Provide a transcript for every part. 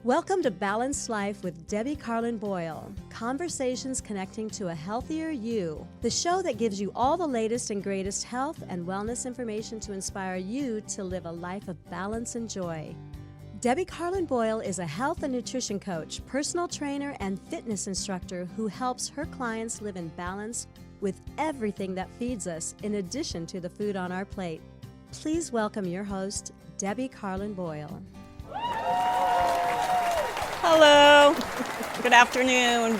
Welcome to Balanced Life with Debbie Carlin Boyle. Conversations connecting to a healthier you. The show that gives you all the latest and greatest health and wellness information to inspire you to live a life of balance and joy. Debbie Carlin Boyle is a health and nutrition coach, personal trainer, and fitness instructor who helps her clients live in balance with everything that feeds us, in addition to the food on our plate. Please welcome your host, Debbie Carlin Boyle. Hello. Good afternoon.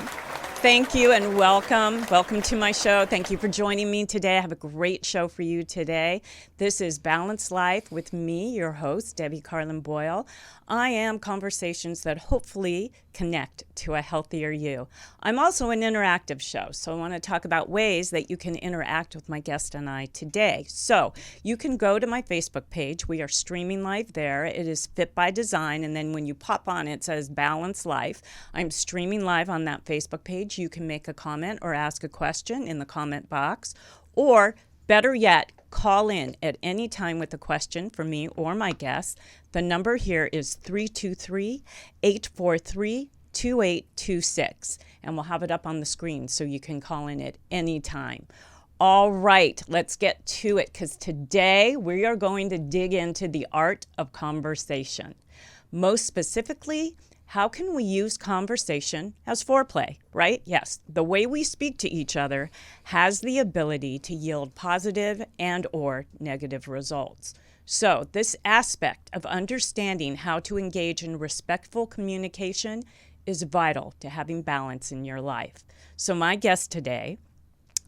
Thank you and welcome. Welcome to my show. Thank you for joining me today. I have a great show for you today. This is Balanced Life with me, your host, Debbie Carlin Boyle. I am conversations that hopefully connect to a healthier you. I'm also an interactive show, so I want to talk about ways that you can interact with my guest and I today. So you can go to my Facebook page. We are streaming live there. It is Fit by Design, and then when you pop on, it says Balanced Life. I'm streaming live on that Facebook page. You can make a comment or ask a question in the comment box, or better yet, call in at any time with a question for me or my guest. The number here is 323-843-2826, and we'll have it up on the screen so you can call in at any time. All right, let's get to it, because today we are going to dig into the art of conversation. Most specifically, how can we use conversation as foreplay, right? Yes, the way we speak to each other has the ability to yield positive and or negative results. So this aspect of understanding how to engage in respectful communication is vital to having balance in your life. So my guest today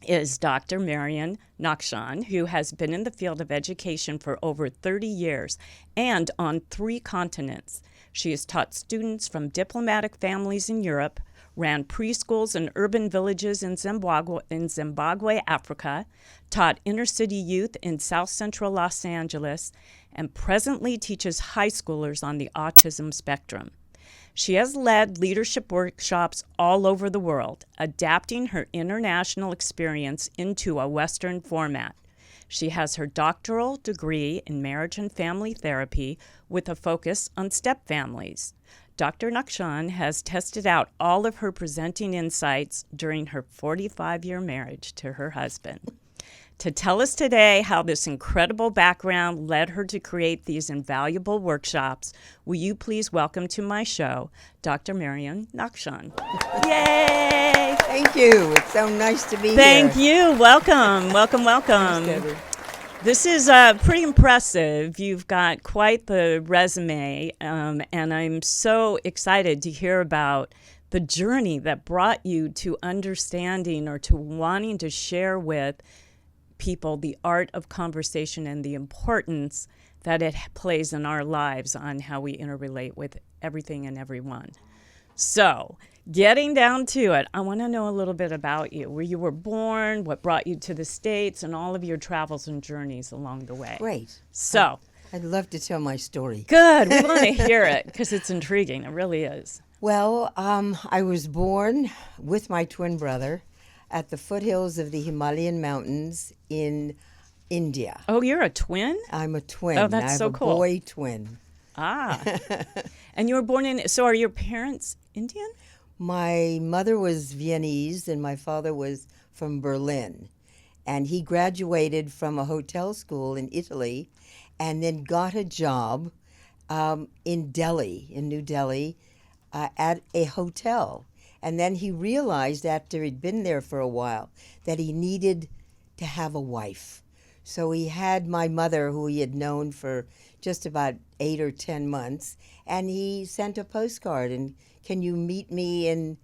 is Dr. Marion Nachshon, who has been in the field of education for over 30 years and on 3 continents. She has taught students from diplomatic families in Europe, ran preschools in urban villages in Zimbabwe, Africa, taught inner-city youth in South Central Los Angeles, and presently teaches high schoolers on the autism spectrum. She has led leadership workshops all over the world, adapting her international experience into a Western format. She has her doctoral degree in marriage and family therapy with a focus on step families. Dr. Nachshon has tested out all of her presenting insights during her 45-year marriage to her husband. To tell us today how this incredible background led her to create these invaluable workshops, will you please welcome to my show, Dr. Marion Nachshon. Yay! Thank you. It's so nice to be here. Thank you. Welcome. Welcome, welcome. Thanks, Debbie. This is pretty impressive. You've got quite the resume, and I'm so excited to hear about the journey that brought you to understanding or to wanting to share with people the art of conversation and the importance that it plays in our lives on how we interrelate with everything and everyone. So, getting down to it, I want to know a little bit about you, where you were born, what brought you to the States, and all of your travels and journeys along the way. Great. So, I'd love to tell my story. good. We want to hear it because it's intriguing. It really is. Well, I was born with my twin brother at the foothills of the Himalayan mountains in India. Oh, you're a twin? I'm a twin. Oh, that's I have so a cool. boy twin. Ah. And you were born in, so are your parents Indian? My mother was Viennese and my father was from Berlin. And he graduated from a hotel school in Italy and then got a job in Delhi, in New Delhi, at a hotel. And then he realized after he'd been there for a while that he needed to have a wife. So he had my mother, who he had known for just about 8 or 10 months, and he sent a postcard, and can you meet me in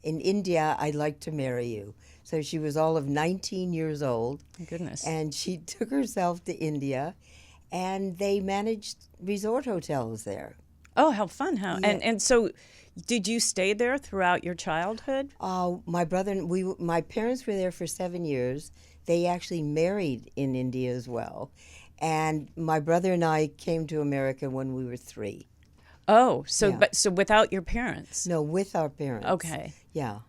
India? I'd like to marry you. So she was all of 19 years old. My goodness. And she took herself to India, and they managed resort hotels there. Oh, how fun, huh? Yeah. And so did you stay there throughout your childhood? My brother, my parents were there for 7 years. They actually married in India as well. And my brother and I came to America when we were 3. Oh, so Yeah. but so without your parents? No, with our parents. Okay. Yeah.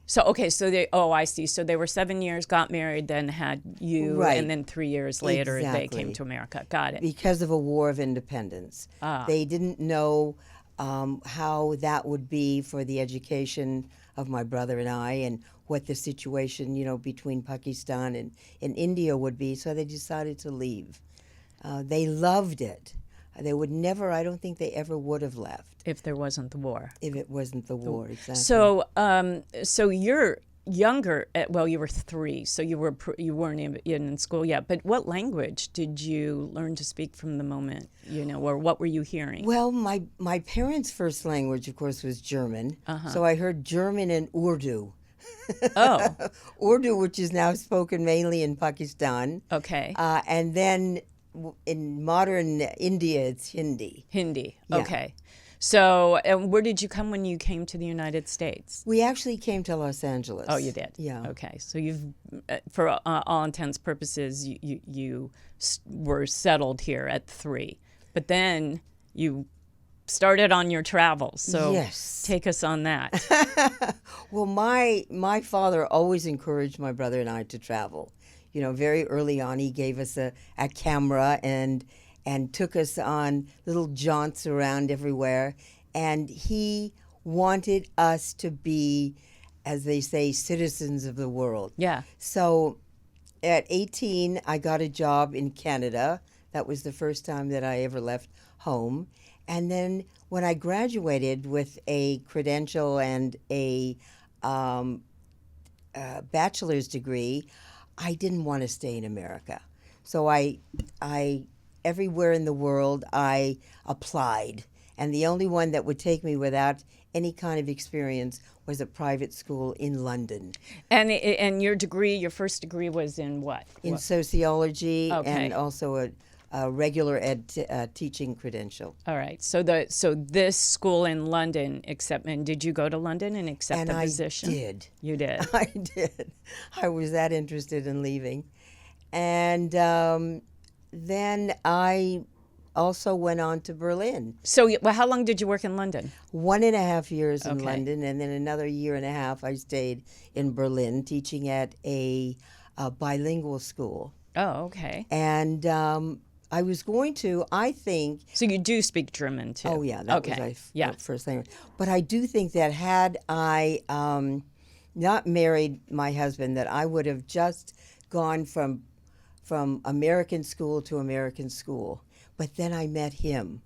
So, okay, so I see. So they were 7 years, got married, then had you, Right. and then 3 years later they Exactly. came to America. Got it. Because of a war of independence. They didn't know how that would be for the education of my brother and I, and what the situation, between Pakistan and India would be, so they decided to leave. They loved it. They would never, I don't think they ever would have left If there wasn't the war. if it wasn't the war, exactly. So, so you're younger. Well, you were 3, so you weren't in school yet. But what language did you learn to speak from the moment, or what were you hearing? Well, my parents' first language, of course, was German. So I heard German and Urdu. Oh, Urdu, which is now spoken mainly in Pakistan. okay. And then in modern India, it's Hindi. Hindi. Yeah. Okay. So, where did you come when you came to the United States? We actually came to Los Angeles. Oh, you did? Yeah. Okay. So you've, for all intents purposes, you were settled here at 3. But then you started on your travels. So Yes. take us on that. Well, my father always encouraged my brother and I to travel. Very early on, he gave us a camera and took us on little jaunts around everywhere. And he wanted us to be, as they say, citizens of the world. Yeah. So at 18, I got a job in Canada. That was the first time that I ever left home. And then when I graduated with a credential and a bachelor's degree, I didn't want to stay in America. So I everywhere in the world I applied, and the only one that would take me without any kind of experience was a private school in London. And your first degree was in what? In sociology, Okay. and also a regular ed teaching credential. All right. So this school in London and did you go to London and accept And the I position? did. You did. I did. I was that interested in leaving. And then I also went on to Berlin. So, how long did you work in London? 1.5 years in Okay. London, and then another 1.5 years I stayed in Berlin teaching at a bilingual school. Oh, okay. And I was going to, I think, So you do speak German too? oh yeah, that okay. was yeah. my first language. But I do think that had I not married my husband, that I would have just gone from American school to American school. But then I met him.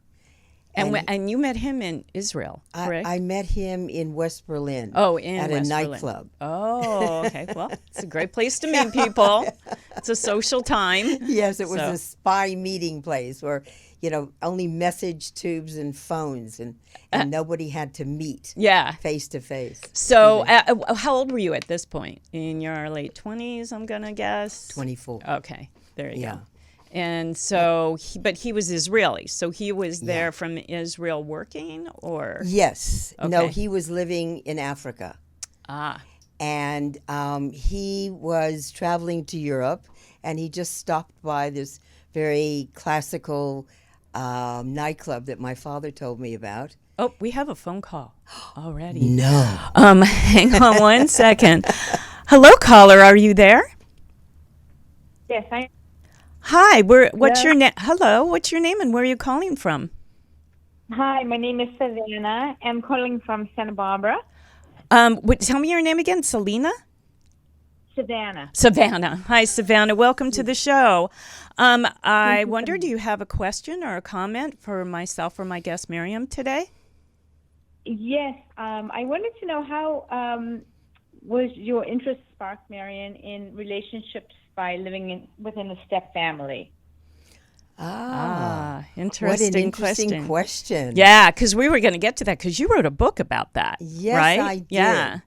And you met him in Israel, correct? I met him in West Berlin. Oh, in at West a Berlin. nightclub. Oh, okay. Well, it's a great place to meet people. It's a social time. Yes, it was So- a spy meeting place where, only message tubes and phones, and nobody had to meet Yeah. face to face. So, how old were you at this point? In your late 20s, I'm gonna guess. 24. Okay, there you Yeah. go. And so, but he was Israeli, so he was there from Israel working, or Yes. No, Okay. he was living in Africa. ah, And he was traveling to Europe, and he just stopped by this very classical nightclub that my father told me about. oh, we have a phone call already. No. Hang on one second. Hello, caller, are you there? Yes, I. Hi, what's your name? Hello, what's your name and where are you calling from? Hi, my name is Savannah. I'm calling from Santa Barbara. Tell me your name again, Selena? Savannah. Savannah. Hi, Savannah. Welcome to the show. I wonder, do you have a question or a comment for myself or my guest Miriam today? Yes, I wanted to know how was your interest sparked, Marion, in relationships by living within a step family? Ah, Interesting what an interesting question. Yeah, because we were going to get to that because you wrote a book about that. Yes, right? I did. Yeah.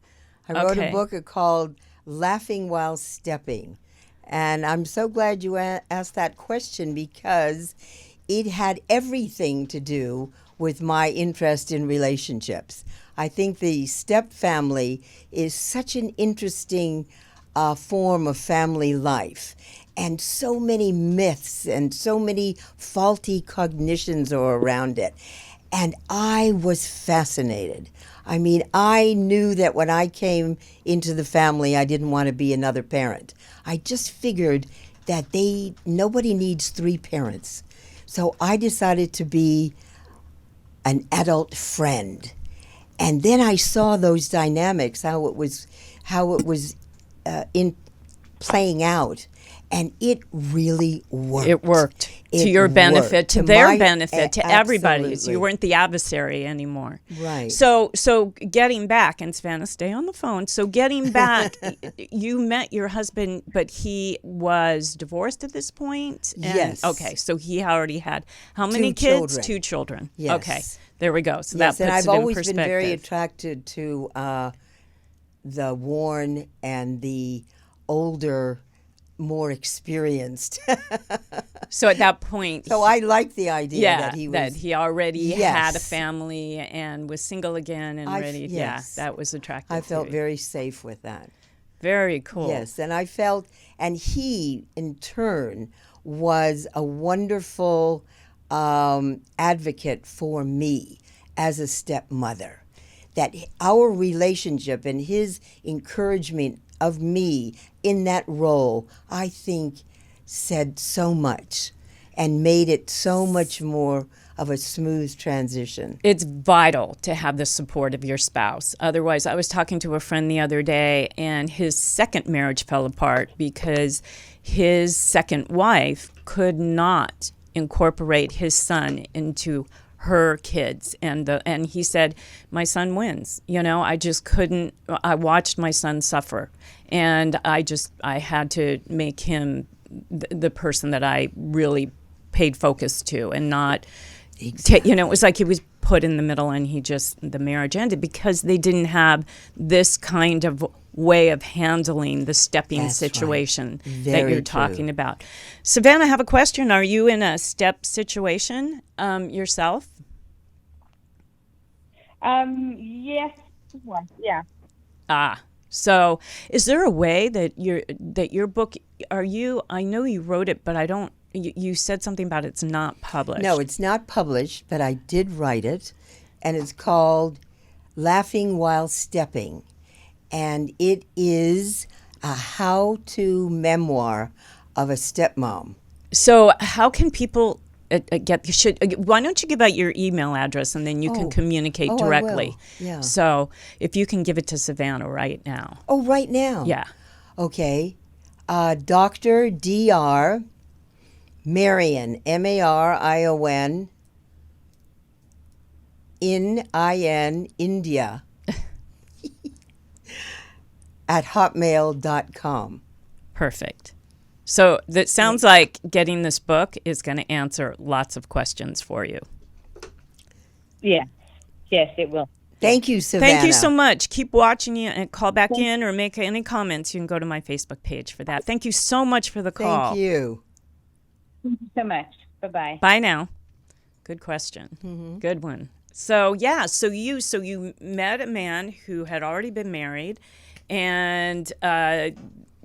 I wrote Okay. a book called Laughing While Stepping. And I'm so glad you asked that question, because it had everything to do with my interest in relationships. I think the step family is such an interesting form of family life. And so many myths and so many faulty cognitions are around it. And I was fascinated. I mean, I knew that when I came into the family, I didn't want to be another parent. I just figured that nobody needs 3 parents. So I decided to be an adult friend. And then I saw those dynamics, how it was in playing out, and it really worked. It worked to your benefit, to their benefit, to everybody's. You absolutely. weren't the adversary anymore. Right. So getting back, and Savannah, stay on the phone. So getting back, you met your husband, but he was divorced at this point? And, Yes. Okay, so he already had how many kids? 2 children. Yes. Okay, there we go. So Yes, that and puts I've it in always perspective. been very attracted to the worn and the older, more experienced. So at that point, So I like the idea that he was. already had a Yes. family and was single again and ready. yes. Yeah, that was attractive. I felt to you. very safe with that. Very cool. Yes, and I felt, and he in turn was a wonderful advocate for me as a stepmother. That our relationship and his encouragement of me in that role, I think, said so much and made it so much more of a smooth transition. It's vital to have the support of your spouse. Otherwise, I was talking to a friend the other day, and his second marriage fell apart because his second wife could not incorporate his son into her kids, and he said, my son wins. I just couldn't. I watched my son suffer, and I had to make him the person that I really paid focus to, and not. It was like he was put in the middle, and the marriage ended because they didn't have this kind of way of handling the stepping That's situation right. that Very you're true. talking about. Savannah, I have a question. Are you in a step situation yourself? Yes. Well, yeah. So is there a way that your book, I know you wrote it, but I don't, you said something about it's not published. No, it's not published, but I did write it, and it's called Laughing While Stepping. And it is a how-to memoir of a stepmom. So how can people why don't you give out your email address, and then you can communicate Oh, I directly. will. Yeah. So if you can give it to Savannah right now. Oh, right now? Yeah. Okay. Dr. Dr. Marion, Marion, India, at hotmail.com. Perfect. So that sounds like getting this book is going to answer lots of questions for you. Yeah. Yes, it will. Thank you, Savannah. Thank you so much. Keep watching you, and call back in or make any comments. You can go to my Facebook page for that. Thank you so much for the call. Thank you. Thank you so much. Bye-bye. Bye now. Good question. Good one. So you met a man who had already been married, and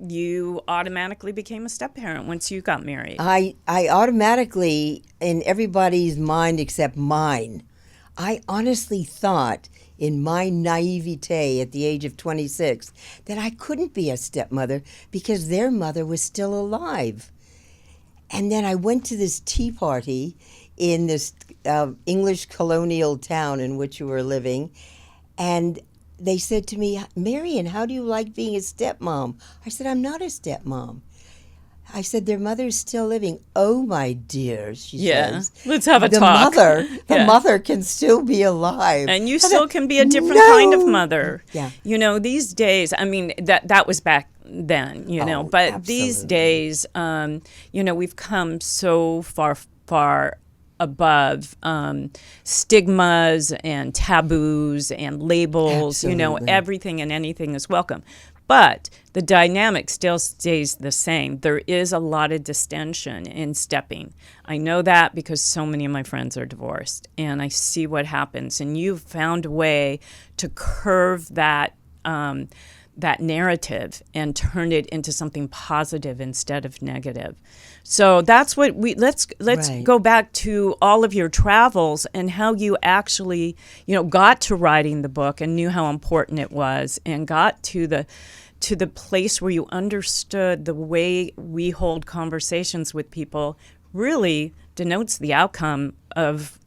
you automatically became a step parent once you got married. I automatically, in everybody's mind except mine, I honestly thought in my naivete at the age of 26 that I couldn't be a stepmother because their mother was still alive. And then I went to this tea party in this English colonial town in which we were living, and they said to me, Marion, how do you like being a stepmom? I said, I'm not a stepmom. I said, their mother's still living. Oh, my dear, she says. Let's have a the talk. The mother can still be alive. And you still can be a different kind of mother. Yeah. These days, I mean, that was back then, but absolutely. these days, we've come so far above stigmas and taboos and labels. Absolutely. Everything and anything is welcome. But the dynamic still stays the same. There is a lot of distension in stepping. I know that because so many of my friends are divorced, and I see what happens. And you've found a way to curve that that narrative and turn it into something positive instead of negative. So that's what let's Right. go back to all of your travels and how you actually, got to writing the book and knew how important it was, and got to the place where you understood the way we hold conversations with people really denotes the outcome of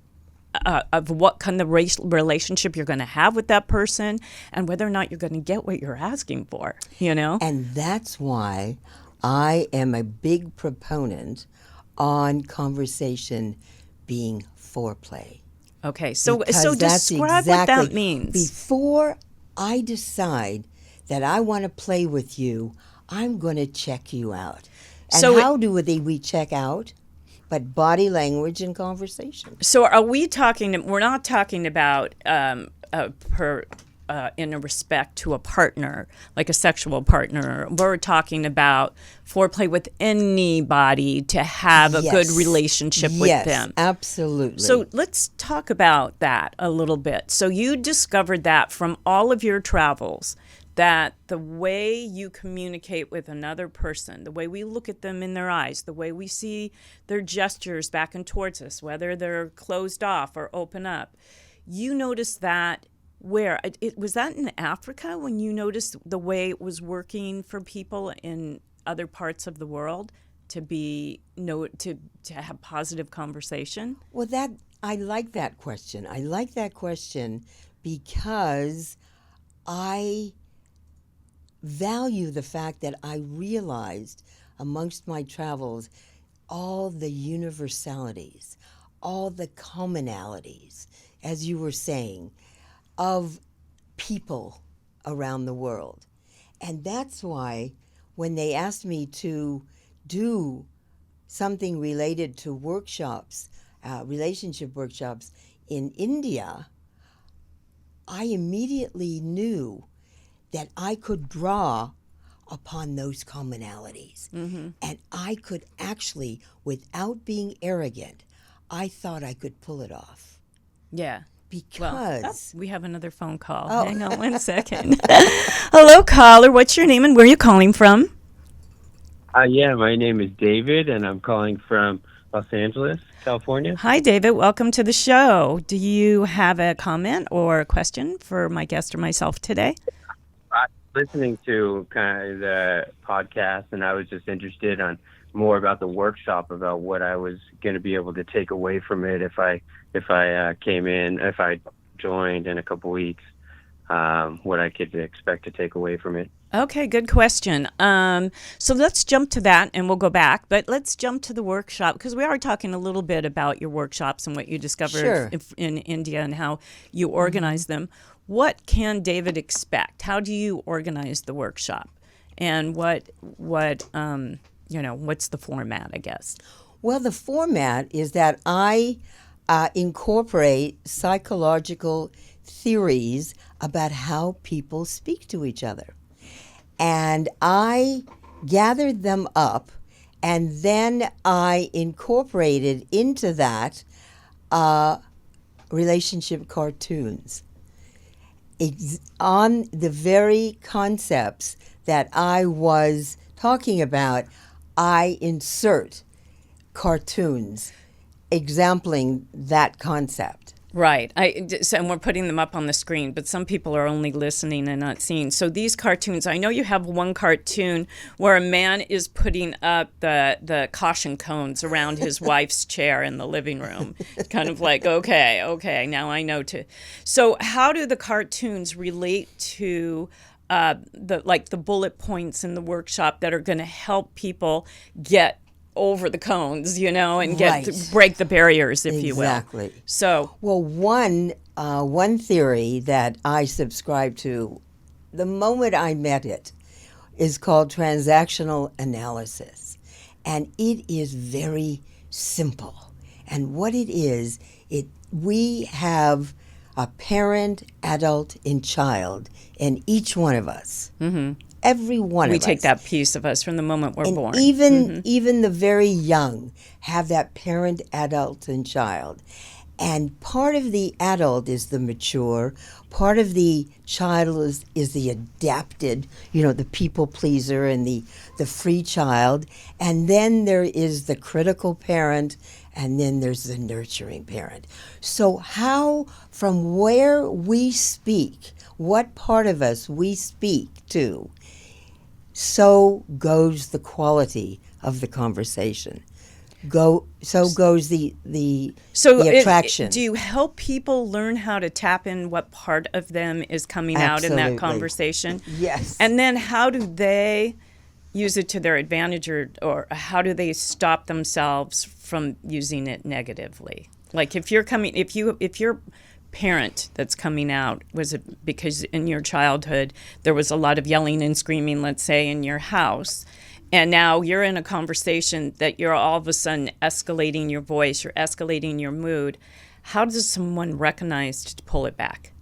what kind of relationship you're going to have with that person, and whether or not you're going to get what you're asking for, And that's why I am a big proponent on conversation being foreplay. Okay, so Because that's describe what that exactly- means. Before I decide that I want to play with you, I'm going to check you out. And So how do we check out? But body language and conversation. So are we talking? We're not talking about in a respect to a partner, like a sexual partner. We're talking about foreplay with anybody to have a good Yes. relationship with Yes, them. absolutely. So let's talk about that a little bit. So you discovered that from all of your travels, that the way you communicate with another person, the way we look at them in their eyes, the way we see their gestures back and towards us, whether they're closed off or open up, you noticed that where? Was that in Africa when you noticed the way it was working for people in other parts of the world to have positive conversation? Well, I like that question. I like that question because I value the fact that I realized amongst my travels all the universalities, all the commonalities, as you were saying, of people around the world. And that's why when they asked me to do something related to workshops, relationship workshops in India, I immediately knew that I could draw upon those commonalities. Mm-hmm. And I could actually, without being arrogant, I thought I could pull it off. Yeah. Because We have another phone call. Oh. Hang on one second. Hello, caller. What's your name and where are you calling from? Yeah, my name is David, and I'm calling from Los Angeles, California. Hi, David. Welcome to the show. Do you have a comment or a question for my guest or myself today? Listening to kind of the podcast, and I was just interested on more about the workshop, about what I was going to be able to take away from it if I joined in a couple weeks, what I could expect to take away from it. Okay, good question. So let's jump to that, and we'll go back. But let's jump to the workshop, because we are talking a little bit about your workshops and what you discovered Sure. in India and how you organize them. What can David expect? How do you organize the workshop? And what's the format, I guess? Well, the format is that I incorporate psychological theories about how people speak to each other. And I gathered them up, and then I incorporated into that relationship cartoons. On the very concepts that I was talking about, I insert cartoons exempling that concept. Right. And we're putting them up on the screen, but some people are only listening and not seeing. So these cartoons, I know you have one cartoon where a man is putting up the caution cones around his wife's chair in the living room. It's kind of like, okay, now I know to. So how do the cartoons relate to the bullet points in the workshop that are going to help people get over the cones, and Right. break the barriers, if you will. Exactly. So, Well, one theory that I subscribe to, the moment I met it, is called transactional analysis. And it is very simple. And what it is, we have a parent, adult, and child in each one of us. Mm-hmm. Every one of us. we take that piece of us from the moment we're And born. even the very young have that parent, adult, and child. And part of the adult is the mature, part of the child is the adapted, the people pleaser and the free child. And then there is the critical parent, and then there's the nurturing parent. So how, from where we speak, what part of us we speak to, so goes the quality of the conversation. So goes the attraction. Do you help people learn how to tap in what part of them is coming out in that conversation? Yes. And then how do they use it to their advantage, or how do they stop themselves from using it negatively? Like if your parent that's coming out, was it because in your childhood there was a lot of yelling and screaming, let's say, in your house, and now you're in a conversation that you're all of a sudden escalating your voice, you're escalating your mood. How does someone recognize to pull it back?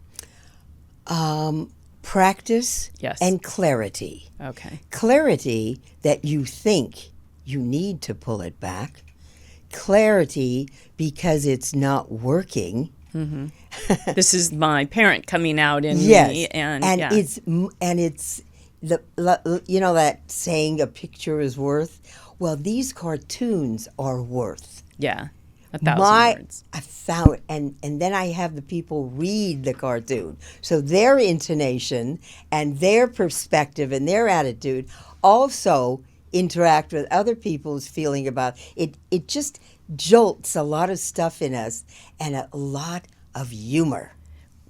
Practice. Yes. And clarity. Okay. Clarity that you think you need to pull it back. Clarity because it's not working. Mm-hmm. This is my parent coming out in yes. me, and it's that saying, a picture is worth. Well, these cartoons are worth. Yeah, 1,000 words. And then I have the people read the cartoon, so their intonation and their perspective and their attitude also interact with other people's feeling about it. It just jolts a lot of stuff in us and a lot of humor.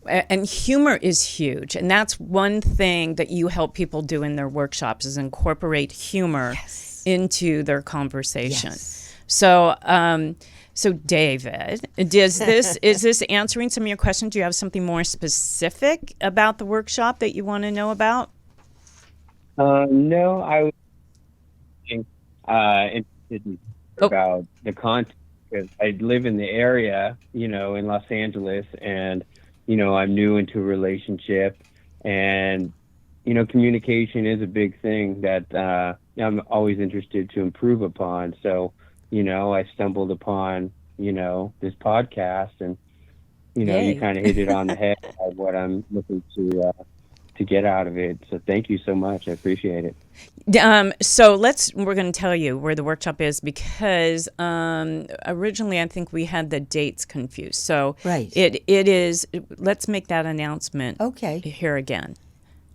And humor is huge, and that's one thing that you help people do in their workshops, is incorporate humor into their conversation. Yes. So David, is this answering some of your questions? Do you have something more specific about the workshop that you want to know about? No, I was interested about the content, because I live in the area, in Los Angeles, and I'm new into a relationship, and communication is a big thing that I'm always interested to improve upon. So I stumbled upon this podcast, and Yay. you kind of hit it on the head of what I'm looking to get out of it. So thank you so much. I appreciate it. So we're going to tell you where the workshop is, because originally I think we had the dates confused. So right. It is, let's make that announcement Okay. here again,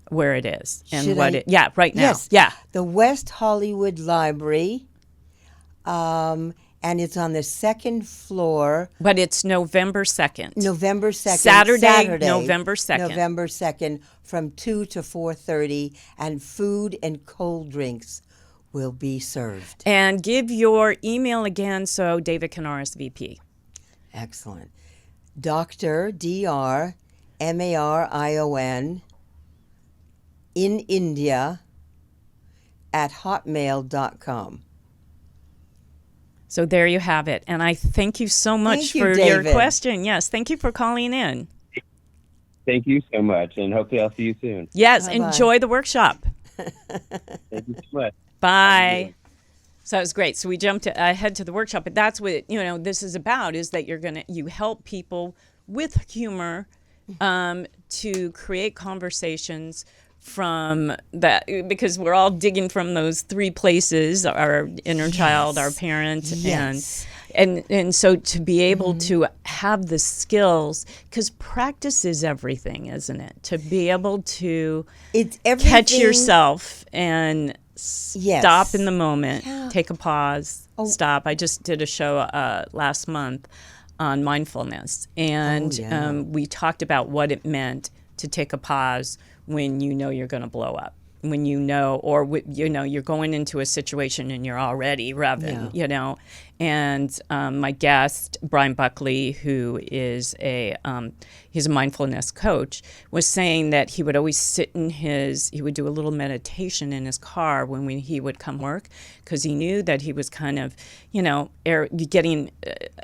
where it is and Should what I? it, yeah, right now. Yes. Yeah. The West Hollywood Library, and it's on the second floor. But it's November 2nd. November 2nd. Saturday, November 2nd. November 2nd from 2 to 4:30, and food and cold drinks will be served. And give your email again so David can RSVP. Excellent. Dr. D.R. Marion in India at hotmail.com. So there you have it. And I thank you so much Thank you, for your David. question. Yes, thank you for calling in. Thank you so much, and hopefully I'll see you soon. Yes, Bye-bye. enjoy the workshop. Thank you so much. Bye. So that was great. So we jumped ahead to the workshop, but that's what this is about: is that you help people with humor to create conversations from that, because we're all digging from those three places: our inner child, our parent, Yes. and so to be able to have the skills, because practice is everything, isn't it? To be able to It's everything. catch yourself and Yes. stop in the moment, Yeah. take a pause, stop. I just did a show last month on mindfulness, and we talked about what it meant to take a pause when you know you're going to blow up, when you're going into a situation and you're already revving, And my guest, Brian Buckley, who is he's a mindfulness coach, was saying that he would always he would do a little meditation in his car when he would come work, because he knew that he was kind of, getting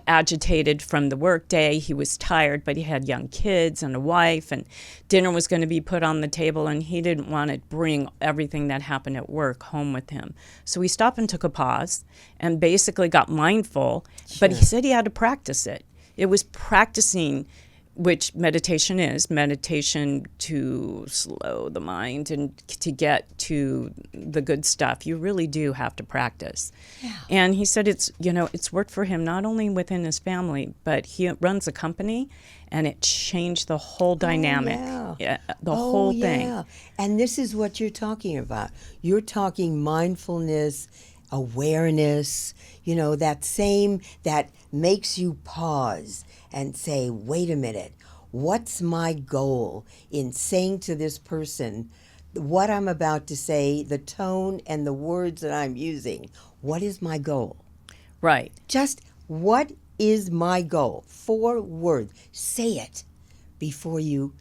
agitated from the work day. He was tired, but he had young kids and a wife, and dinner was going to be put on the table, and he didn't want to bring everything that happened at work home with him. So he stopped and took a pause and basically got mindful, but he said he had to practice it. It was practicing, which meditation is, meditation to slow the mind and to get to the good stuff. You really do have to practice. Yeah. And he said it's worked for him not only within his family, but he runs a company, and it changed the whole dynamic. The whole thing. Yeah. And this is what you're talking about. You're talking mindfulness, awareness, that makes you pause and say, wait a minute, what's my goal in saying to this person what I'm about to say, the tone and the words that I'm using? What is my goal? Right. Just what is my goal? 4 words. Say it before you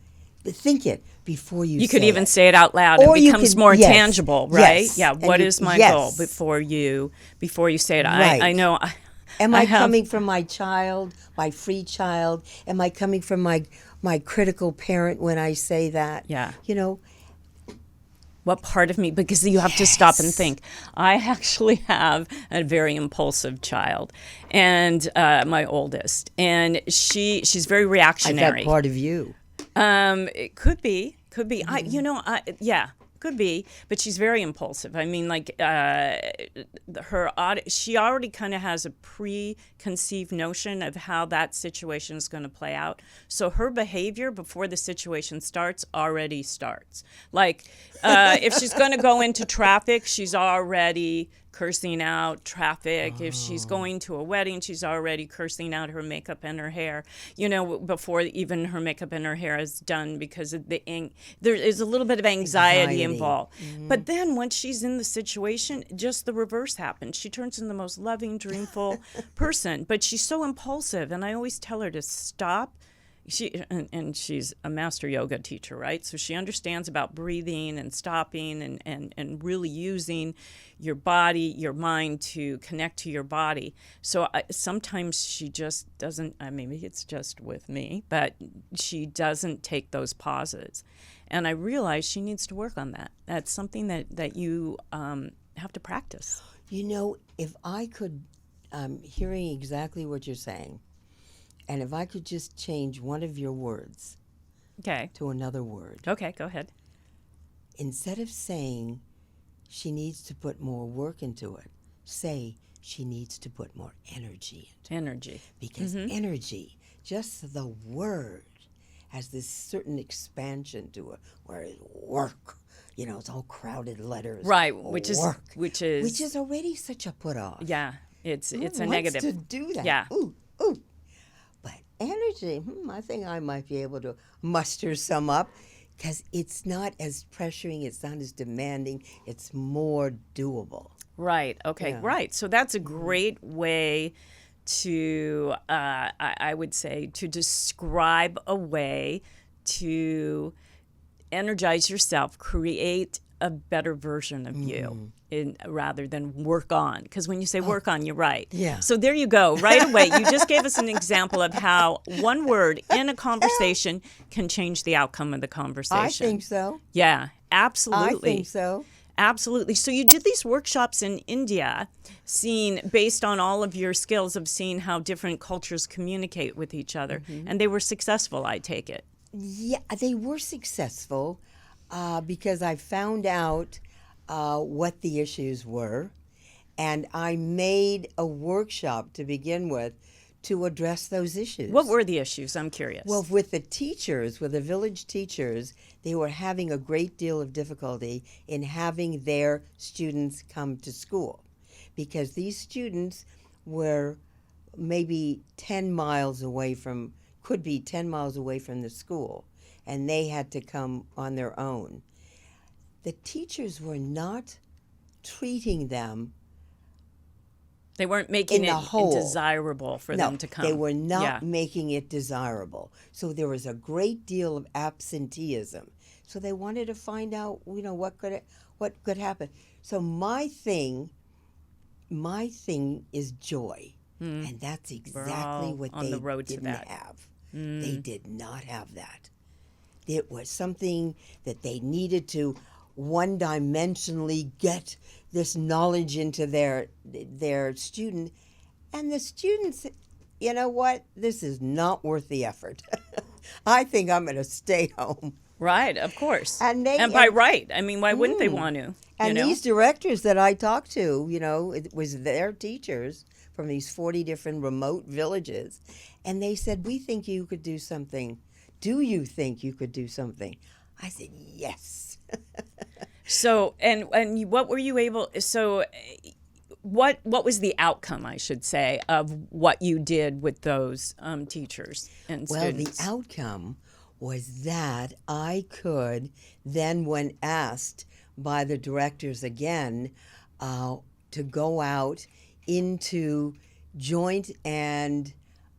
think it, before you say it. You could even say it out loud. Or it becomes more tangible, right? Yes. Yeah, what is my goal before you say it? Right. I know. Am I coming from my child, my free child? Am I coming from my critical parent when I say that? Yeah. What part of me? Because you have to stop and think. I actually have a very impulsive child, and my oldest, and she's very reactionary. Is that part of you? It could be. Mm-hmm. Could be, but she's very impulsive. I mean, she already kind of has a preconceived notion of how that situation is going to play out. So her behavior before the situation already starts. Like, if she's going to go into traffic, she's already cursing out traffic. If she's going to a wedding, she's already cursing out her makeup and her hair, before even her makeup and her hair is done, because of there is a little bit of anxiety involved. Mm-hmm. But then once she's in the situation, just the reverse happens. She turns into the most loving, dreamful person, but she's so impulsive, and I always tell her to stop. And she's a master yoga teacher, right? So she understands about breathing and stopping and really using your body, your mind to connect to your body. So sometimes she just doesn't, maybe it's just with me, but she doesn't take those pauses. And I realize she needs to work on that. That's something that you have to practice. If I could, hearing exactly what you're saying, and if I could just change one of your words to another word. Okay, go ahead. Instead of saying she needs to put more work into it, say she needs to put more energy into it. Energy. Because energy, just the word, has this certain expansion to it, whereas work, it's all crowded letters. Right, which is already such a put off. Yeah, it's a negative. negative. To do that? Yeah. Ooh. But energy, I think I might be able to muster some up, because it's not as pressuring, it's not as demanding, it's more doable. Right. Okay. Yeah. Right. So that's a great way to, I would say, to describe a way to energize yourself, create a better version of you, rather than work on. Because when you say work on, you're right. Yeah. So there you go. Right away, you just gave us an example of how one word in a conversation can change the outcome of the conversation. I think so. Yeah, absolutely. I think so. Absolutely. So you did these workshops in India, based on all of your skills of seeing how different cultures communicate with each other. And they were successful, I take it. Yeah, they were successful. Because I found out what the issues were, and I made a workshop to begin with to address those issues. What were the issues? I'm curious. Well, with the village teachers, they were having a great deal of difficulty in having their students come to school, because these students were maybe 10 miles away from the school, and they had to come on their own. The teachers were not treating them. They weren't making it desirable for them to come. They were not making it desirable. So there was a great deal of absenteeism. So they wanted to find out, what could happen. So my thing is joy, and that's exactly what they didn't have. They did not have that. It was something that they needed to one-dimensionally get this knowledge into their student, and the students you know what? This is not worth the effort. I think I'm going to stay home. Right, of course. And by right, I mean, why wouldn't they want to? And you know? these directors that I talked to, it was their teachers from these 40 different remote villages. And they said, we think you could do something. Do you think you could do something? I said, yes. So, and what were you able, so what was the outcome, I should say, of what you did with those teachers and students? Well, the outcome was that I could then, when asked by the directors again, to go out into joint and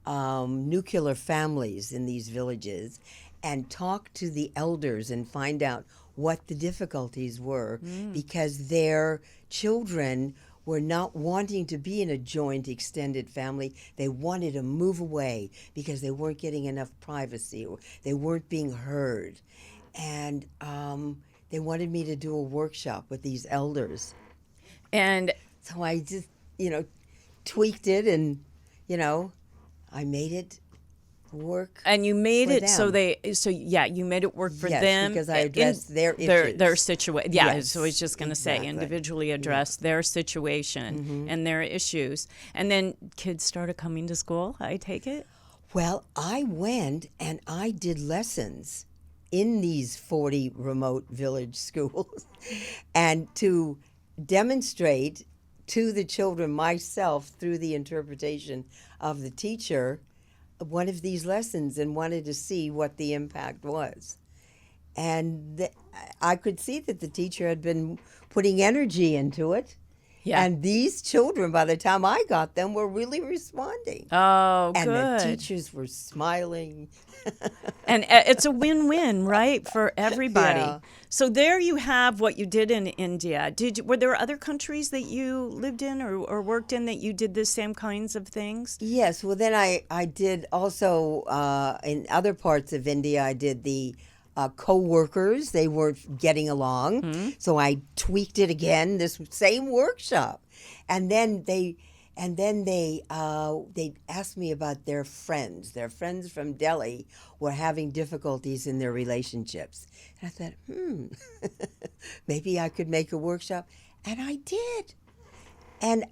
nuclear families in these villages and talk to the elders and find out what the difficulties were, because their children were not wanting to be in a joint extended family. They wanted to move away because they weren't getting enough privacy, or they weren't being heard. And they wanted me to do a workshop with these elders. And so I just, tweaked it, and, I made it work. And you made for it them. you made it work for Yes, them. because I addressed their issues. Their situation. Yeah, Yes, so I was just going to say, exactly. individually address their situation and their issues. And then kids started coming to school, I take it? Well, I went and I did lessons in these 40 remote village schools and to demonstrate to the children myself through the interpretation of the teacher one of these lessons, and wanted to see what the impact was. And I could see that the teacher had been putting energy into it. Yeah. And these children, by the time I got them, were really responding. Oh, and good. the teachers were smiling. And it's a win-win, right, for everybody. Yeah. So there you have what you did in India. Were there other countries that you lived in or worked in that you did the same kinds of things? Yes. Well, then I did also in other parts of India, I did the co-workers. They weren't getting along. So I tweaked it again, this same workshop. And then they asked me about their friends. Their friends from Delhi were having difficulties in their relationships. And I thought, maybe I could make a workshop. And I did. And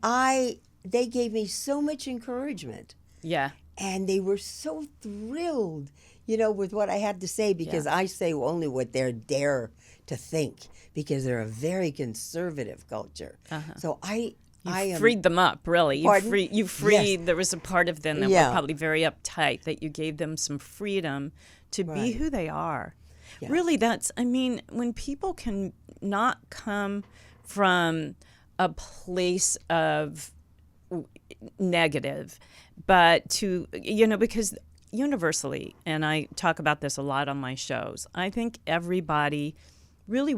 they gave me so much encouragement. Yeah. And they were so thrilled, with what I had to say, because I say only what they're dare to think, because they're a very conservative culture. So I freed them up, really. You freed. Yes. There was a part of them that were probably very uptight, that you gave them some freedom to be who they are. Yeah. Really, when people can not come from a place of negative, but to, because universally, and I talk about this a lot on my shows, I think everybody really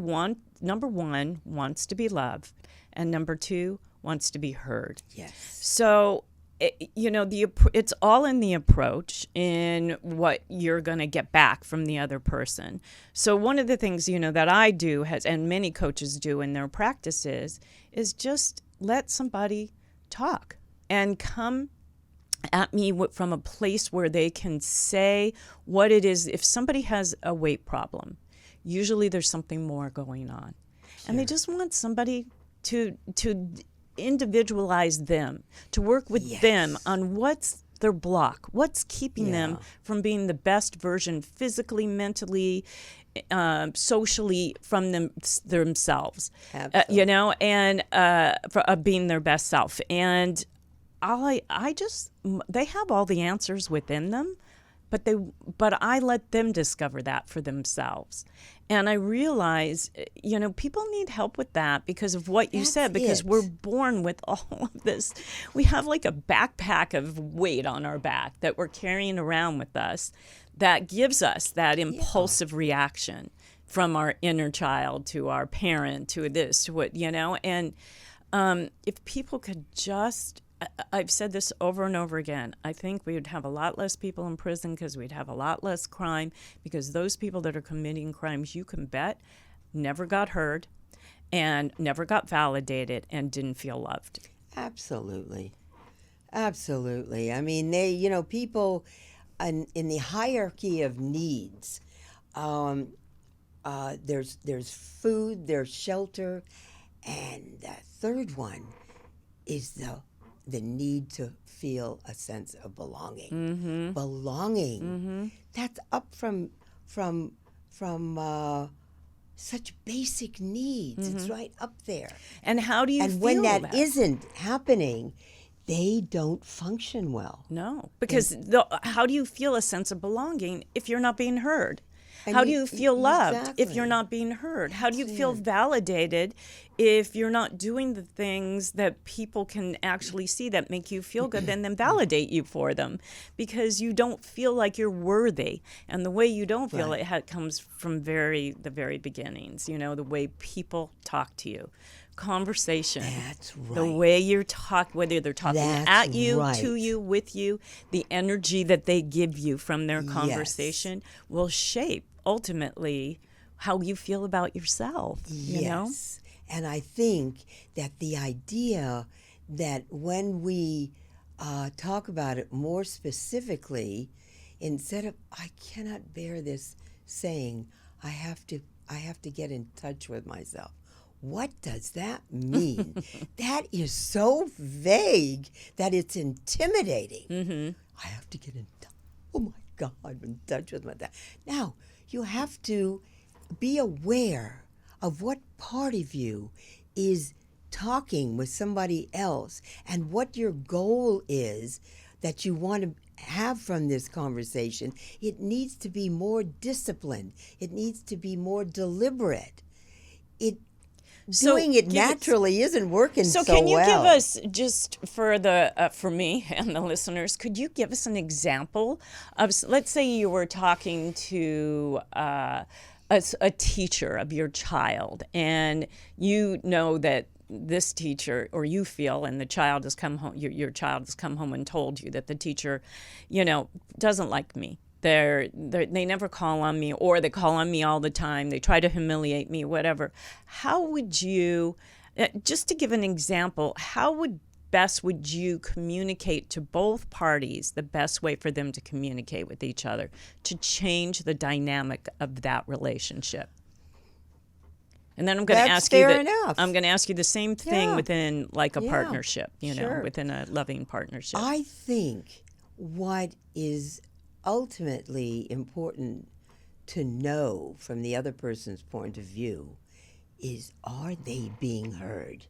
number one, wants to be loved, and number two, wants to be heard. Yes. So, it's all in the approach, in what you're going to get back from the other person. So one of the things, that I do, and many coaches do in their practices, is just let somebody talk and come at me from a place where they can say what it is. If somebody has a weight problem, usually there's something more going on. Sure. And they just want somebody to individualize them, to work with them on what's their block, what's keeping them from being the best version physically, mentally, socially from themselves, and being their best self. And they have all the answers within them, but I let them discover that for themselves. And I realize, people need help with that because of what you said, because we're born with all of this. We have like a backpack of weight on our back that we're carrying around with us that gives us that impulsive reaction from our inner child to our parent to this, to what, and if people could just, I've said this over and over again, I think we would have a lot less people in prison because we'd have a lot less crime, because those people that are committing crimes, you can bet, never got heard and never got validated and didn't feel loved. Absolutely. Absolutely. I mean, people in the hierarchy of needs, there's food, there's shelter, and the third one is the need to feel a sense of belonging. Mm-hmm. Belonging. Mm-hmm. That's up from such basic needs. It's right up there. And how do you And feel when that isn't happening, they don't function well. No, because how do you feel a sense of belonging if you're not being heard? And How do you feel loved if exactly. you're not being heard? How do you feel validated if you're not doing the things that people can actually see that make you feel good and then validate you for them? Because you don't feel like you're worthy. And the way you don't feel it comes from the very beginnings, the way people talk to you. Conversation. That's right. The way you're whether they're talking at you, to you, with you, the energy that they give you from their conversation will shape ultimately how you feel about yourself. You know? And I think that the idea that when we talk about it more specifically, instead of "I cannot bear this," saying I have to get in touch with myself. What does that mean? That is so vague that it's intimidating. Mm-hmm. I have to get in touch. Oh my God, I'm in touch with myself. Now, you have to be aware of what part of you is talking with somebody else and what your goal is that you want to have from this conversation. It needs to be more disciplined. It needs to be more deliberate. Doing it naturally isn't working so well. So can you give us, just for me and the listeners, could you give us an example of, let's say you were talking to a teacher of your child, and you know that this teacher, or you feel, and the child has come home, your child has come home and told you that the teacher, doesn't like me. They never call on me, or they call on me all the time. They try to humiliate me, whatever. How would you, just to give an example, how would you communicate to both parties the best way for them to communicate with each other to change the dynamic of that relationship? And then I'm going to ask you I'm going to ask you the same thing within like a partnership, within a loving partnership. I think what is ultimately important to know from the other person's point of view is, are they being heard?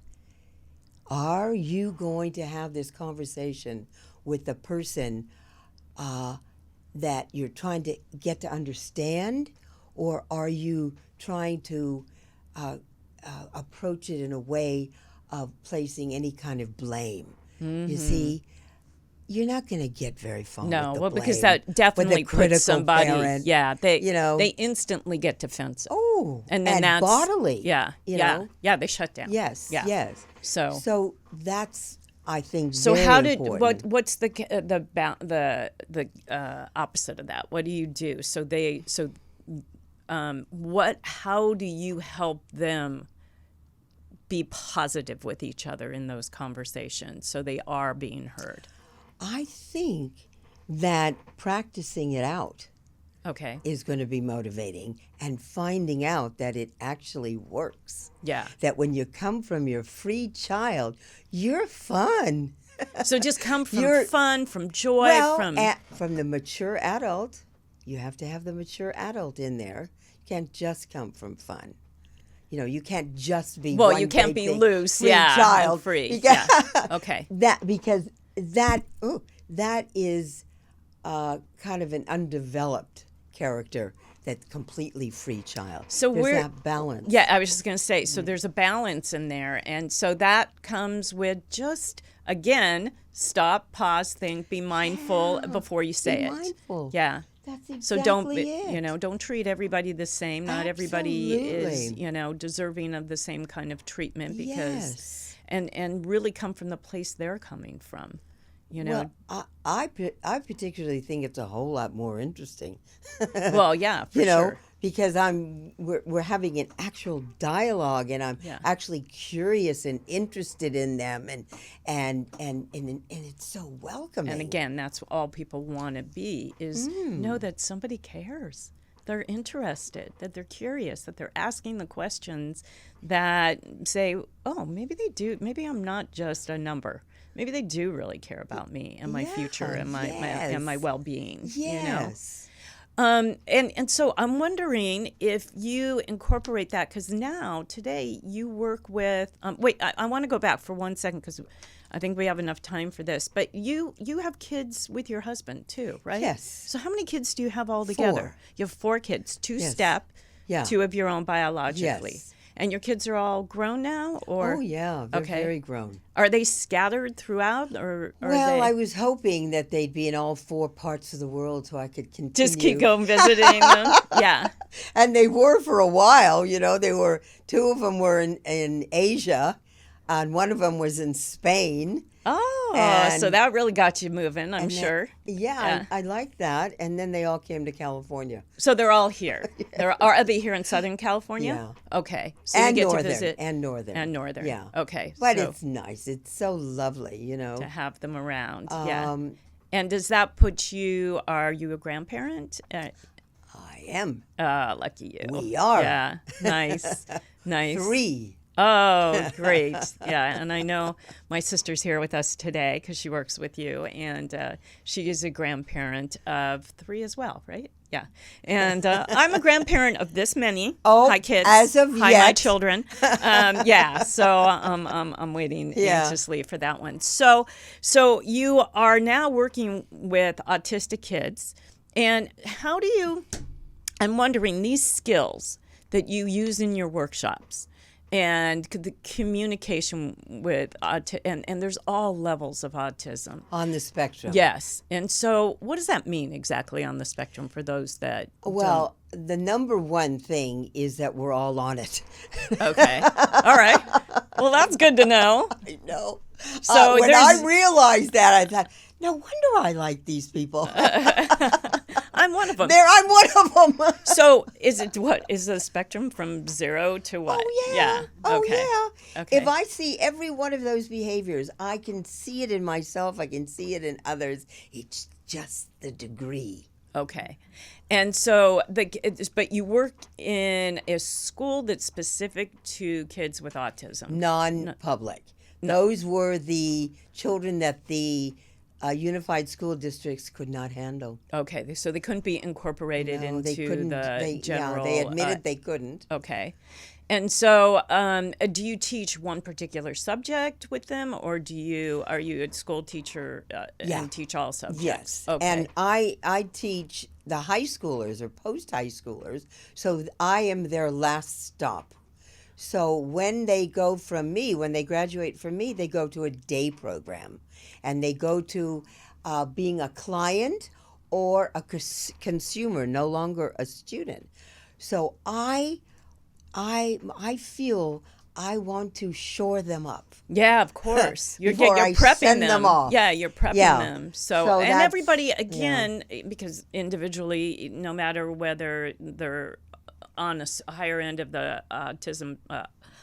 Are you going to have this conversation with the person that you're trying to get to understand, or are you trying to approach it in a way of placing any kind of blame? Mm-hmm. You see, you're not going to get very far. No, with the well, blame, because that definitely puts somebody. Parent, they instantly get defensive. Oh, and then that's bodily. They shut down. Yes. So that's, I think. So very important. what's the opposite of that? What do you do? How do you help them be positive with each other in those conversations so they are being heard? I think that practicing it out is going to be motivating, and finding out that it actually works. Yeah. That when you come from your free child, you're fun. So just come from fun, from joy, from the mature adult. You have to have the mature adult in there. You can't just come from fun. You can't just be you can't be loose, free child, free. Okay. That is kind of an undeveloped character, that completely free child. So there's that balance. Yeah, I was just going to say, so there's a balance in there. And so that comes with just, again, stop, pause, think, be mindful before you say it. Be mindful. Yeah. That's exactly so don't it. Don't treat everybody the same. Not everybody is deserving of the same kind of treatment, because and really come from the place they're coming from. You know, Well, I particularly think it's a whole lot more interesting. well, yeah, for you know, sure. because we're having an actual dialogue, and I'm Yeah. actually curious and interested in them, and it's so welcoming. And again, that's all people want to be is know that somebody cares. They're interested, that they're curious, that they're asking the questions that say, oh, maybe they do. Maybe I'm not just a number. Maybe they do really care about me and my future and my well-being. Yes. You know? And so I'm wondering if you incorporate that, because now, today, you work with, I want to go back for 1 second because I think we have enough time for this, but you have kids with your husband too, right? Yes. So how many kids do you have all together? 4. You have 4 kids, 2 Yes. step, Yeah. 2 of your own biologically. Yes. And your kids are all grown now, or Oh yeah, they're Okay. very grown. are they scattered throughout, or are Well, they I was hoping that they'd be in all 4 parts of the world so I could continue. just keep going visiting them? Yeah. And they were for a while, you know. They were 2 of them were in Asia, and 1 of them was in Spain. Oh, And- so that really got you moving, I'm And then- sure. Yeah, I like that. And then they all came to California. So they're all here. Are they here in Southern California? Yeah. Okay. So And you get northern. to visit And northern. and northern. Yeah. Okay. But so it's nice. It's so lovely, you know. to have them around. Yeah. Um, And does that put you? Are you a grandparent? I am. Lucky you. We are. Yeah. Nice. Nice. 3. Oh, great. Yeah. And I know my sister's here with us today because she works with you, and she is a grandparent of 3 as well, right? Yeah. And I'm a grandparent of this many. Oh, Hi, kids. as of Hi, my yet. children. Yeah. So I'm waiting Yeah. anxiously for that one. So you are now working with autistic kids. And how do you, I'm wondering, these skills that you use in your workshops, and the communication with and there's all levels of autism. On the spectrum. Yes. And so what does that mean exactly on the spectrum for those that Well, the number one thing is that we're all on it. don't? Okay. All right. Well, that's good to know. I know. So when there's- I realized that, I thought, no wonder I like these people. I'm one of them. I'm one of them. So is the spectrum from 0 to what? Oh yeah. Yeah. Oh Okay. yeah. Okay. If I see every one of those behaviors, I can see it in myself. I can see it in others. It's just the degree. Okay. And so but you work in a school that's specific to kids with autism. Non-public. Those were the children that the unified school districts could not handle. Okay. So they couldn't be incorporated No, into they couldn't. the general. They admitted they couldn't. Okay. And so, do you teach one particular subject with them, or are you a school teacher Yeah. and teach all subjects? Yes. Okay. And I teach the high schoolers or post-high schoolers, so I am their last stop. So when they go from me, when they graduate from me, they go to a day program, and they go to being a client or a consumer, no longer a student. So I feel I want to shore them up. Yeah, of course. You're Before I prepping send them off. Yeah, you're prepping Yeah. them. So And that's- everybody, again, because individually, no matter whether they're on a higher end of the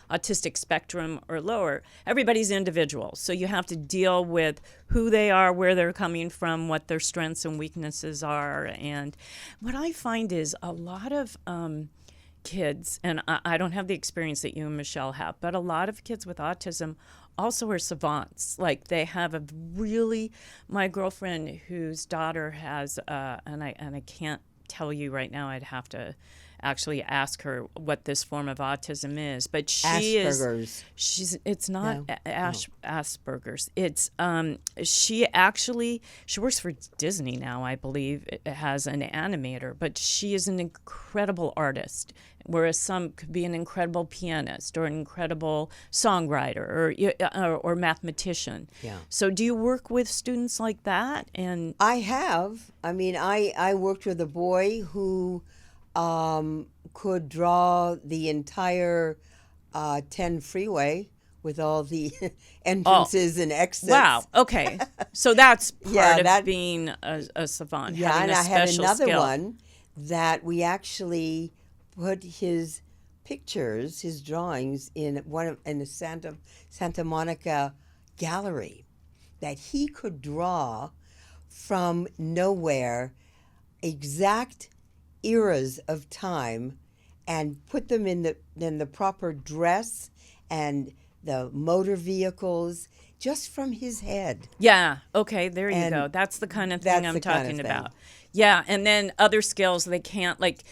autistic spectrum or lower, everybody's individual. So you have to deal with who they are, where they're coming from, what their strengths and weaknesses are. And what I find is a lot of kids, and I don't have the experience that you and Michelle have, but a lot of kids with autism also are savants. Like they have my girlfriend whose daughter has, and I can't tell you right now, I'd have to actually ask her what this form of autism is, but Asperger's. it's not No. Asperger's. It's she works for Disney now, I believe, as an animator, but she is an incredible artist, whereas some could be an incredible pianist or an incredible songwriter or mathematician. Yeah. So do you work with students like that? And I have. I mean, I worked with a boy who could draw the entire 10 freeway with all the entrances and exits. Wow. Okay. So that's part Yeah, of being a savant. Yeah, having and a I had special another skill. one that we actually put his pictures, his drawings in the Santa Monica gallery, that he could draw from nowhere exact eras of time and put them in the proper dress and the motor vehicles just from his head. Yeah. Okay. There you And go. That's the kind of that's thing I'm the kind of talking thing. about. Yeah. And then other skills they can't, like,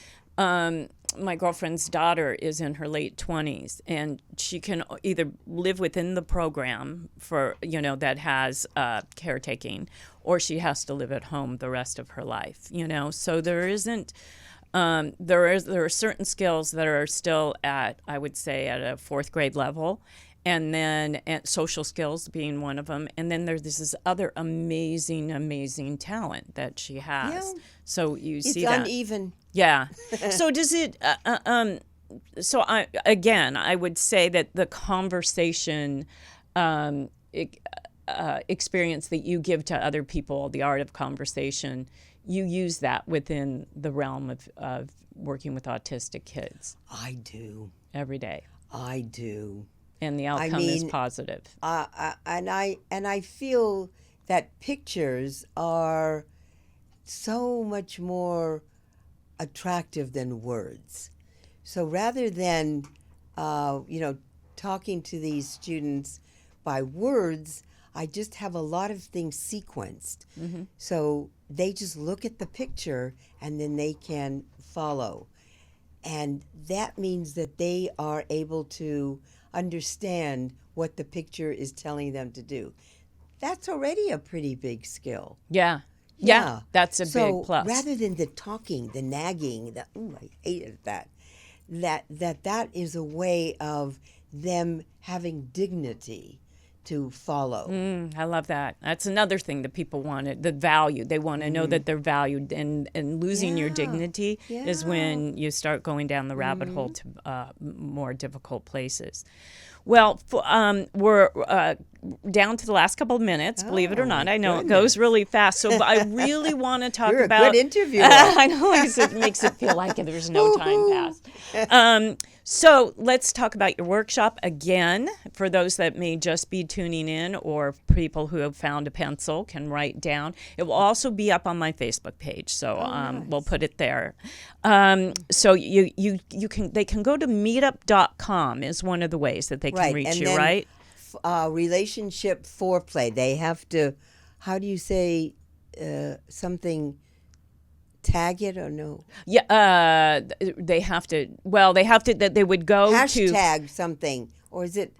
my girlfriend's daughter is in her late 20s, and she can either live within the program for, that has caretaking, or she has to live at home the rest of her life, So there isn't, there are certain skills that are still at, I would say, at a fourth grade level. And then social skills being one of them. And then there's this other amazing talent that she has. Yeah. So you see It's that. uneven. Yeah. So does it, so I would say that the conversation experience that you give to other people, the art of conversation, you use that within the realm of working with autistic kids I do. every day. I do. And the outcome is positive. And I feel that pictures are so much more attractive than words. So rather than talking to these students by words, I just have a lot of things sequenced. Mm-hmm. So they just look at the picture and then they can follow. And that means that they are able to understand what the picture is telling them to do. That's already a pretty big skill. Yeah. That's a big plus. Rather than the talking, the nagging, I hated that. That is a way of them having dignity to follow. I love that. That's another thing that people wanted, the value. They want to know that they're valued, and losing your dignity is when you start going down the rabbit hole to more difficult places. Well, we're down to the last couple of minutes, believe it or not. I know it goes really fast, so I really want to talk about... You're a good interviewer. I know, it makes it feel like there's no time passed. So let's talk about your workshop again. For those that may just be tuning in, or people who have found a pencil can write down. It will also be up on my Facebook page, so nice. We'll put it there. So they can go to meetup.com is one of the ways that they can reach you, right? Relationship foreplay. They have to, how do you say something? Tag it or no? Yeah, they have to. Well, they have to. That they would go hashtag something, or is it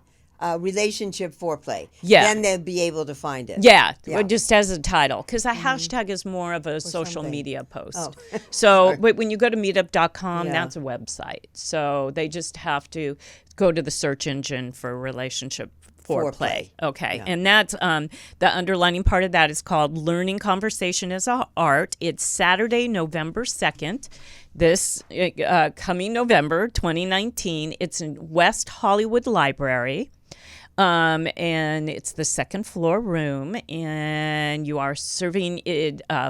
relationship foreplay? Yeah, then they'll be able to find it. Yeah. Just as a title, because a hashtag is more of a social media post. Oh. So, but when you go to meetup.com, that's a website. So they just have to go to the search engine for relationship foreplay. Okay. Yeah. And that's the underlining part of that is called Learning Conversation as an Art. It's Saturday, November 2nd. This coming November 2019. It's in West Hollywood Library. And it's the second floor room, and you are serving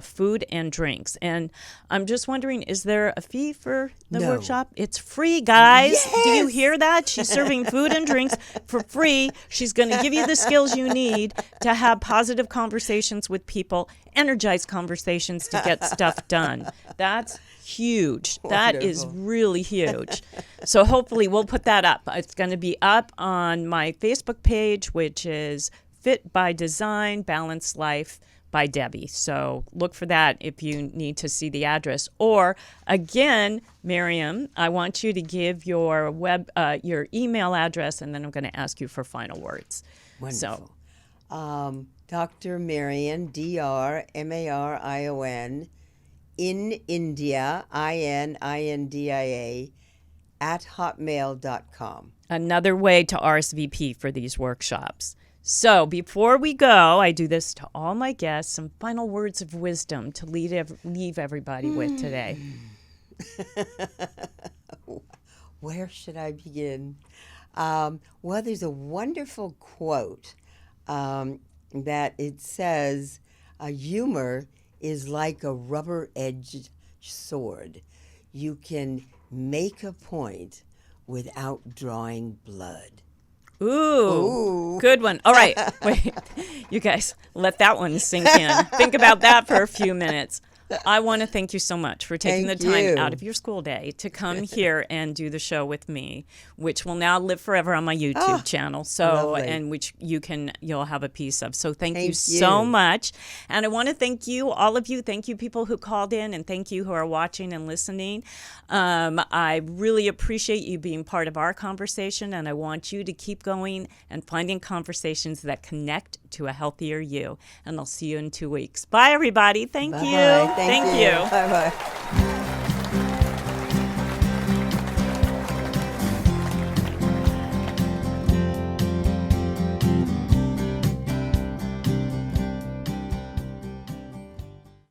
food and drinks. And I'm just wondering, is there a fee for the workshop? It's free, guys. Yes! Do you hear that? She's serving food and drinks for free. She's going to give you the skills you need to have positive conversations with people, energized conversations to get stuff done. That's huge. Wonderful. That is really huge. So hopefully we'll put that up. It's going to be up on my Facebook page, which is Fit by Design, Balanced Life by Debbie. So look for that if you need to see the address. Or again, Marion, I want you to give your your email address, and then I'm going to ask you for final words. Wonderful. So, Dr. Marion, DrMarion, in India, ININDIA, @hotmail.com. Another way to RSVP for these workshops. So before we go, I do this to all my guests, some final words of wisdom to leave everybody with today. Where should I begin? Well, there's a wonderful quote that it says, humor is like a rubber-edged sword. You can make a point without drawing blood. Ooh, good one. All right, wait, you guys, let that one sink in. Think about that for a few minutes. I want to thank you so much for taking Thank the time you. out of your school day to come here and do the show with me, which will now live forever on my YouTube channel. So, lovely. and which you'll have a piece of. So thank you Thank so you. much. And I want to thank you, all of you. Thank you, people who called in, and thank you who are watching and listening. I really appreciate you being part of our conversation, and I want you to keep going and finding conversations that connect to a healthier you. And I'll see you in 2 weeks. Bye, everybody. Thank you. Bye-bye. Thank you. you. Bye-bye.